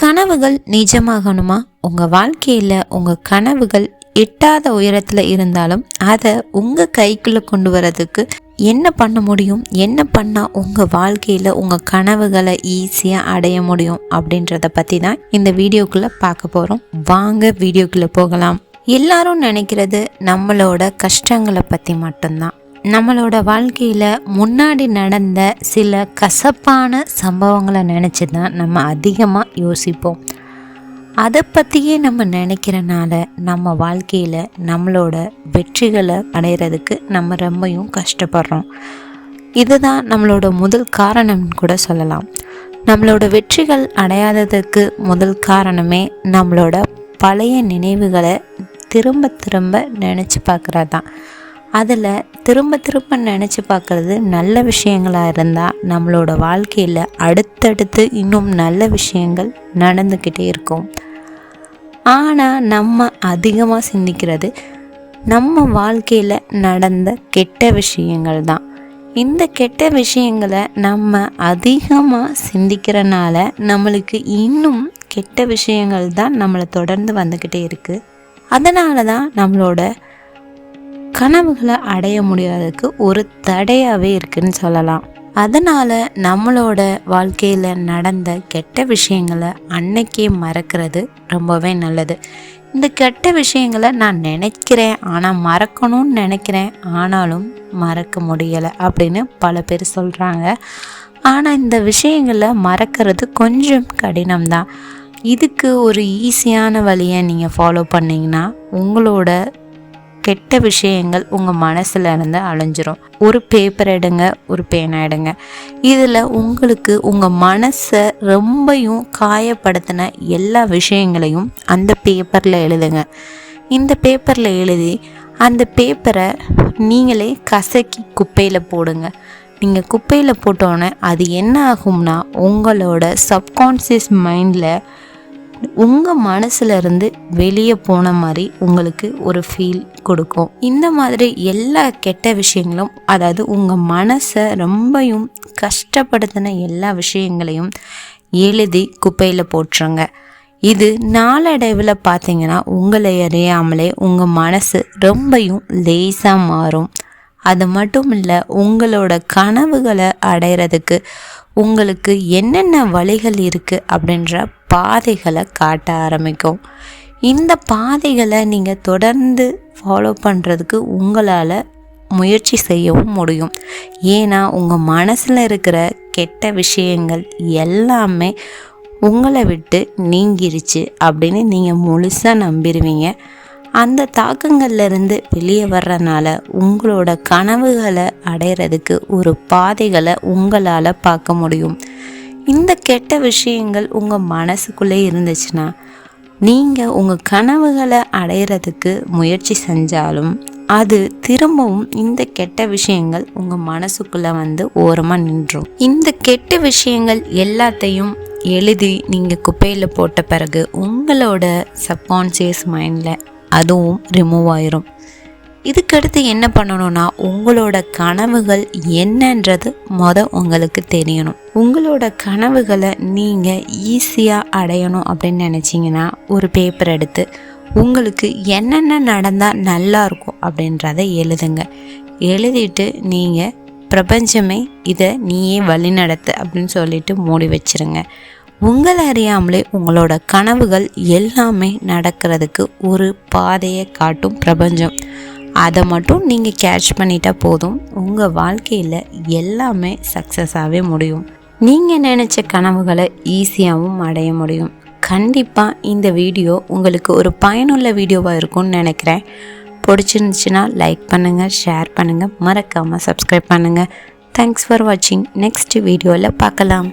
கனவுகள் நிஜமாகணுமா? உங்கள் வாழ்க்கையில் உங்கள் கனவுகள் எட்டாத உயரத்தில் இருந்தாலும் அதை உங்கள் கைக்குள்ளே கொண்டு வரதுக்கு என்ன பண்ண முடியும்? என்ன பண்ணால் உங்கள் வாழ்க்கையில் உங்கள் கனவுகளை ஈஸியாக அடைய முடியும் அப்படின்றத பற்றி தான் இந்த வீடியோக்குள்ளே பார்க்க போகிறோம். வாங்க வீடியோக்குள்ளே போகலாம். எல்லாரும் நினைக்கிறது நம்மளோட கஷ்டங்களை பற்றி மட்டும்தான். நம்மளோட வாழ்க்கையில் முன்னாடி நடந்த சில கசப்பான சம்பவங்களை நினச்சி தான் நம்ம அதிகமாக யோசிப்போம். அதை பற்றியே நம்ம நினைக்கிறனால நம்ம வாழ்க்கையில் நம்மளோட வெற்றிகளை அடைகிறதுக்கு நம்ம ரொம்பவும் கஷ்டப்படுறோம். இதுதான் நம்மளோட முதல் காரணம்னு கூட சொல்லலாம். நம்மளோட வெற்றிகள் அடையாததுக்கு முதல் காரணமே நம்மளோட பழைய நினைவுகளை திரும்ப திரும்ப நினச்சி பார்க்குறது தான். அதில் திரும்ப திரும்ப நினச்சி பார்க்குறது நல்ல விஷயங்களாக இருந்தால் நம்மளோட வாழ்க்கையில் அடுத்தடுத்து இன்னும் நல்ல விஷயங்கள் நடந்துக்கிட்டே இருக்கும். ஆனால் நம்ம அதிகமாக சிந்திக்கிறது நம்ம வாழ்க்கையில் நடந்த கெட்ட விஷயங்கள் தான். இந்த கெட்ட விஷயங்களை நம்ம அதிகமாக சிந்திக்கிறனால நம்மளுக்கு இன்னும் கெட்ட விஷயங்கள் தான் நம்மளை தொடர்ந்து வந்துக்கிட்டே இருக்குது. அதனால தான் நம்மளோட கனவுகளை அடைய முடியாததுக்கு ஒரு தடையாகவே இருக்குன்னு சொல்லலாம். அதனால் நம்மளோட வாழ்க்கையில் நடந்த கெட்ட விஷயங்களை அன்னைக்கே மறக்கிறது ரொம்பவே நல்லது. இந்த கெட்ட விஷயங்களை நான் நினைக்கிறேன், ஆனால் மறக்கணும்னு நினைக்கிறேன், ஆனாலும் மறக்க முடியலை அப்படின்னு பல பேர் சொல்கிறாங்க. ஆனால் இந்த விஷயங்களை மறக்கிறது கொஞ்சம் கடினம்தான். இதுக்கு ஒரு ஈஸியான வழியை நீங்கள் ஃபாலோ பண்ணிங்கன்னா உங்களோட கெட்ட விஷயங்கள் உங்கள் மனசில் இருந்து அழிஞ்சிரும். ஒரு பேப்பர் எடுங்க, ஒரு பேனா எடுங்க. இதில் உங்களுக்கு உங்கள் மனசை ரொம்பவும் காயப்படுத்தின எல்லா விஷயங்களையும் அந்த பேப்பரில் எழுதுங்க. இந்த பேப்பரில் எழுதி அந்த பேப்பரை நீங்களே கசக்கி குப்பையில் போடுங்க. நீங்கள் குப்பையில் போட்டோன்னே அது என்ன ஆகும்னா உங்களோட சப்கான்ஷியஸ் மைண்டில் உங்கள் மனசுலேருந்து வெளியே போன மாதிரி உங்களுக்கு ஒரு ஃபீல் கொடுக்கும். இந்த மாதிரி எல்லா கெட்ட விஷயங்களும், அதாவது உங்கள் மனசை ரொம்பவும் கஷ்டப்படுத்தின எல்லா விஷயங்களையும் எழுதி குப்பையில் போட்டுருங்க. இது நாளடைவில் பார்த்தீங்கன்னா உங்களை அறியாமலே உங்கள் மனசு ரொம்பவும் லேசாக மாறும். அது மட்டும் இல்லை, உங்களோட கனவுகளை அடைகிறதுக்கு உங்களுக்கு என்னென்ன வழிகள் இருக்குது அப்படின்ற பாதைகளை காட்ட ஆரம்பிக்கும். இந்த பாதைகளை நீங்கள் தொடர்ந்து ஃபாலோ பண்ணுறதுக்கு உங்களால் முயற்சி செய்யவும் முடியும். ஏன்னா உங்கள் மனசில் இருக்கிற கெட்ட விஷயங்கள் எல்லாமே உங்களை விட்டு நீங்கிருச்சு அப்படின்னு நீங்கள் முழுசாக நம்பிடுவீங்க. அந்த தாக்கங்கள்லேருந்து வெளியே வர்றனால உங்களோட கனவுகளை அடைகிறதுக்கு ஒரு பாதைகளை உங்களால் பார்க்க முடியும். இந்த கெட்ட விஷயங்கள் உங்கள் மனசுக்குள்ளே இருந்துச்சுன்னா நீங்கள் உங்கள் கனவுகளை அடைகிறதுக்கு முயற்சி செஞ்சாலும் அது திரும்பவும் இந்த கெட்ட விஷயங்கள் உங்கள் மனசுக்குள்ளே வந்து ஓரமாக நின்றும். இந்த கெட்ட விஷயங்கள் எல்லாத்தையும் எழுதி நீங்கள் குப்பையில் போட்ட பிறகு உங்களோட சப்கான்ஷியஸ் மைண்டில் அதுவும் ரிமூவ் ஆயிரும். இதுக்கடுத்து என்ன பண்ணணும்னா உங்களோட கனவுகள் என்னன்றது உங்களுக்கு தெரியணும். உங்களோட கனவுகளை நீங்கள் ஈஸியாக அடையணும் அப்படின்னு நினச்சிங்கன்னா ஒரு பேப்பர் எடுத்து உங்களுக்கு என்னென்ன நடந்தால் நல்லாயிருக்கும் அப்படின்றத எழுதுங்க. எழுதிட்டு நீங்கள் பிரபஞ்சமே இதை நீயே வழி நடத்து அப்படின்னு சொல்லிட்டு மூடி வச்சிருங்க. உங்களை அறியாமலே உங்களோட கனவுகள் எல்லாமே நடக்கிறதுக்கு ஒரு பாதையை காட்டும் பிரபஞ்சம். அதை மட்டும் நீங்கள் கேட்ச் பண்ணிட்டா போதும், உங்கள் வாழ்க்கையில் எல்லாமே சக்ஸஸாகவே முடியும். நீங்கள் நினச்ச கனவுகளை ஈஸியாகவும் அடைய முடியும். கண்டிப்பாக இந்த வீடியோ உங்களுக்கு ஒரு பயனுள்ள வீடியோவாக இருக்கும்னு நினைக்கிறேன். பிடிச்சிருந்துச்சுன்னா லைக் பண்ணுங்கள், ஷேர் பண்ணுங்கள், மறக்காமல் சப்ஸ்கிரைப் பண்ணுங்கள். தேங்க்ஸ் ஃபார் வாட்சிங். நெக்ஸ்ட் வீடியோவில் பார்க்கலாம்.